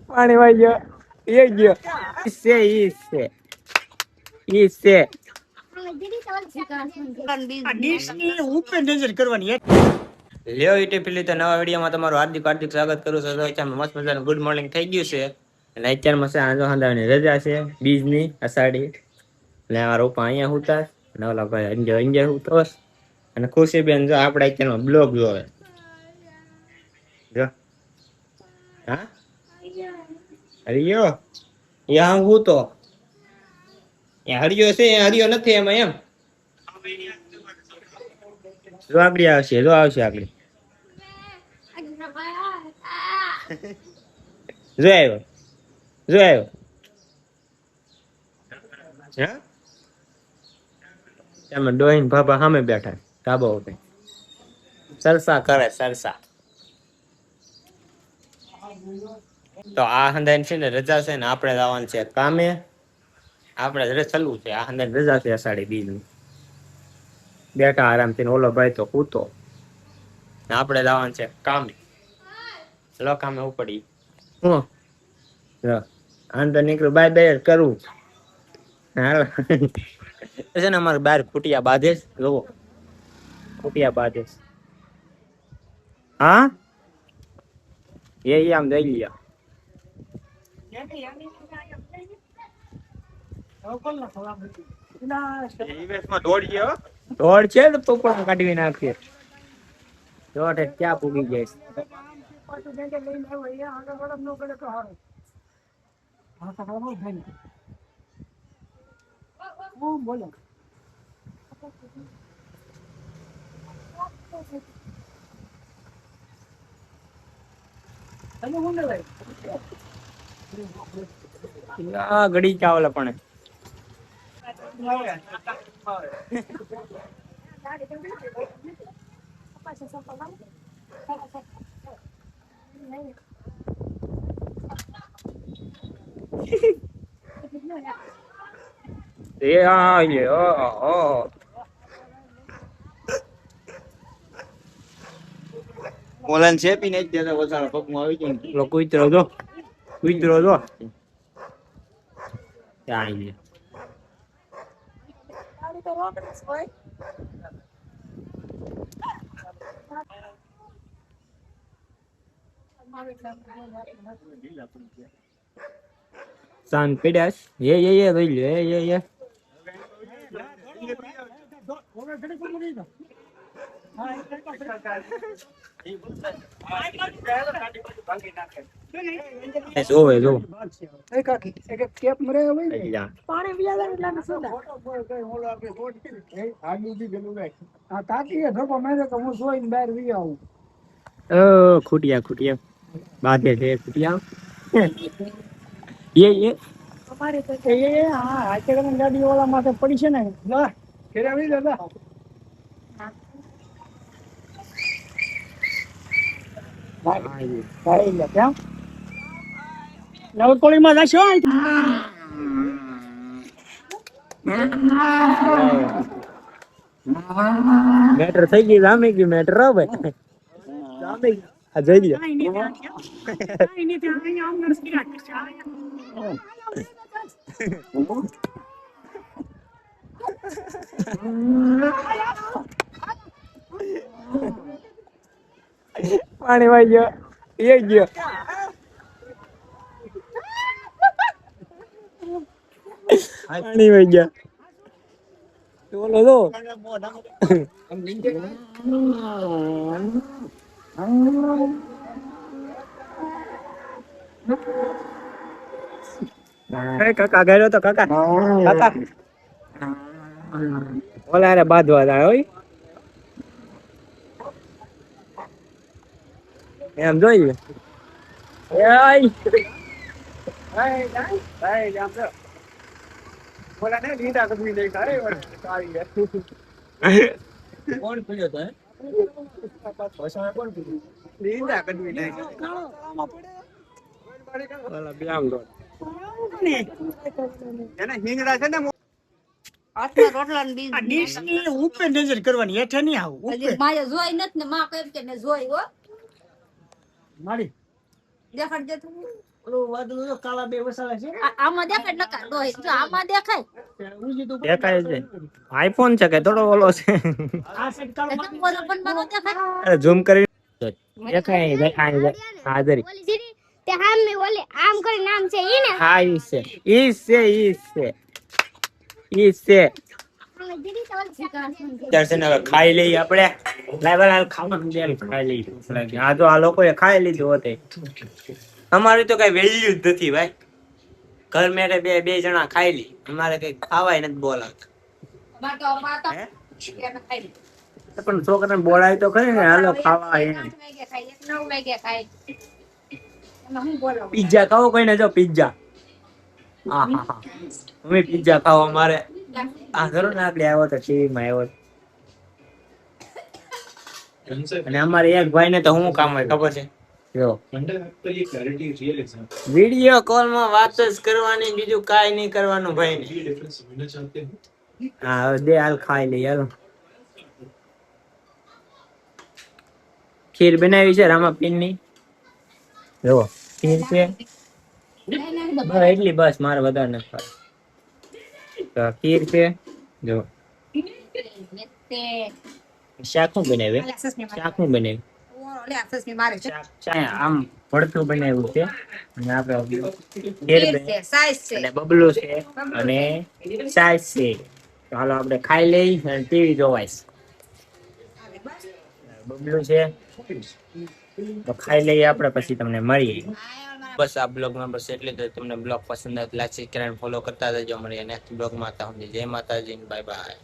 પાણી વાઈ ગયો એ ગયો ઈ છે લ્યો યુટ્યુબ પેલી તો નવા વિડીયોમાં તમારું હાર્દિક હાર્દિક સ્વાગત કરું છું. અત્યારે મસ્ત મજાનું ગુડ મોર્નિંગ થઈ ગયું છે અને અત્યારમાં છે આજો હંદાની રજા છે બીજની અષાઢી એટલે અમારા પપ્પા અહીંયા હુતા અને ઓલા ભાઈ અંજર હુતો અને ખુશીબેન જો આપણે અત્યારમાં બ્લોગ જોવે જો હા હરિયો યા હું તો હરિયો છે હરિયો નથી એમાં એમ જો આગળ આવશે જો આવશે આગળ જો આવ્યો હા એમાં ડોહીન બાબા સામે બેઠા ધાબા ઉપર સરસા કરે સરસા. તો આ હંદાઈ છે ને રજા છે ને આપણે જવાનું છે કામે. આપણે ઘરે ચાલવું છે આ હંદાઈ રજા છે અષાઢી બીજની બેઠા આરામથી ઓલો ભાઈ તો કૂતો ને આપણે જવાનું છે કામે. ચલો કામે ઉપડી હું આમ તો નીકળું બાય બાય કરવું હાલ છે ને અમારે બહાર ખૂટિયા બાંધે જોવો ખૂટિયા બાંધે હા એ આમ દઈ લ્યા દોડ છે તો પપ્પા કાઢી નાખીએ દોડ ક્યાં પૂગી જાય બોલો ઘડી ચાવલા પણ ઓલાન ચેપી નહીં દેતા ઓછા પગમાં આવી જાય કુતરો જો ત્યાં શાંત પડ્યા એ લઈ લે એ જો કેપ મરે પાણી પીયા સોડા આ તાકી ધોકો મેરે તો હું જોઈને બહાર વી આવું ખૂટિયા બાધે છે ખૂટિયા એ અમારે તો હા આચરણ ગાડી વાળા માથે પડી છે ને લા કેરાવી દાદા ભાઈ લે કેમ નવકોળી માં જશો મેટર થઈ ગઈ જામી ગઈ મેટર હવે જામી આ જઈ લે પાણી વાઈ ગયો એ ગયો પાણી વાઈ ગયા બોલો તો કાકા ગયો તો કાકા ઓલા રે બાંધવા જાય હોય એમ જોઈએ બોલા ને લીધા કદી નહીં કરે કોણ પીડ્યો તો ભાષા કોણ પીડ્યું લીધા કદી નહીં ઓલા બ્યામ દો એને હિંગડા છે ને આટલા રોટલા ને બીજ આ ડીશ ની ઉપર નજર કરવાની હેઠે નહીં આવું ઉપર માયા જોઈ નત ને માં કેમ કે ને જોઈ હો મારી દેખાડજે તું. ઓલો વાદળો જો કાળા બે વસાવે છે આમાં દેખાડ નકા ડોહી જો આમાં દેખાય. ઉજી તો દેખાય છે આઈફોન છે કે થોડો ઓલો છે આ સાઈડ કાળો તો કેમ બોલો પણ મારો દેખાય. અરે ઝૂમ કરી દેખાય દેખાય હા જરી ઓલી જીરી તે હામે ઓલે આમ કરી નામ છે ઈ ને હા ઈ છે હામે જીરી તો ઓલી દર્શન હવે ખાઈ લઈએ આપણે લાઈવ ખાવાનું દે ખાઈ લઈએ ભૂખ લાગી આ તો આ લોકોએ ખાઈ લીધું હોતે અમારી તો કઈ વેલ્યુ જ નથી ભાઈ ઘર મેરે બે જણા ખાઈ લી અમારે કઈ ખાવાય નથી બોલાવતા બાટો બાટો હે? એને ખાઈ લે. પણ છોકરાને બોલાય તો ખરી ને હાલો ખાવા એમ 8 વાગે ખાય 9 વાગે ખાય. એમાં હું બોલાવું. પિઝા ખાવો કોઈને જો પિઝા હા હા હા મમ્મી પિઝા ખાવો અમારે આ કરો ને આપણે આવ્યો તો ટીવી માં આવ્યો અને અમારે એક ભાઈ ને તો શું કામ હોય ખબર છે જો વિડિયો કોલ માં વાત જ કરવાની બીજું કાઈ નહીં કરવાનું ભાઈ ને હા હવે દે હાલ ખાઈ લઈ હાલો ખીર બનાવી છે રામાપીર ની જો ખીર છે બસ એટલી બસ મારે વધારે નથી ખાવી તો ખીર છે જો તે શાક શું બનાવ્યું આલા સસને મારે. શાક શું બનાવ્યું ઓરો લે સસને મારે છે. શાક આમ ભડથું બનાવ્યું છે અને આપણે ખીર ખીર છે સાઈઝ છે. અને બબલું છે અને સાઈઝ છે તો હાલો આપણે ખાઈ લઈ અને ટીવી જોવાઈશ બબલું છે તો ખાઈ લઈએ આપણે પછી તમને મળીએ બસ આ બ્લોગમાં બસ એટલે જ તમને બ્લોગ પસંદ આવે લાઈક શેર અને ફોલો કરતા રહેજો મળીએ નેક્સ્ટ બ્લોગમાં જય માતાજી બાય બાય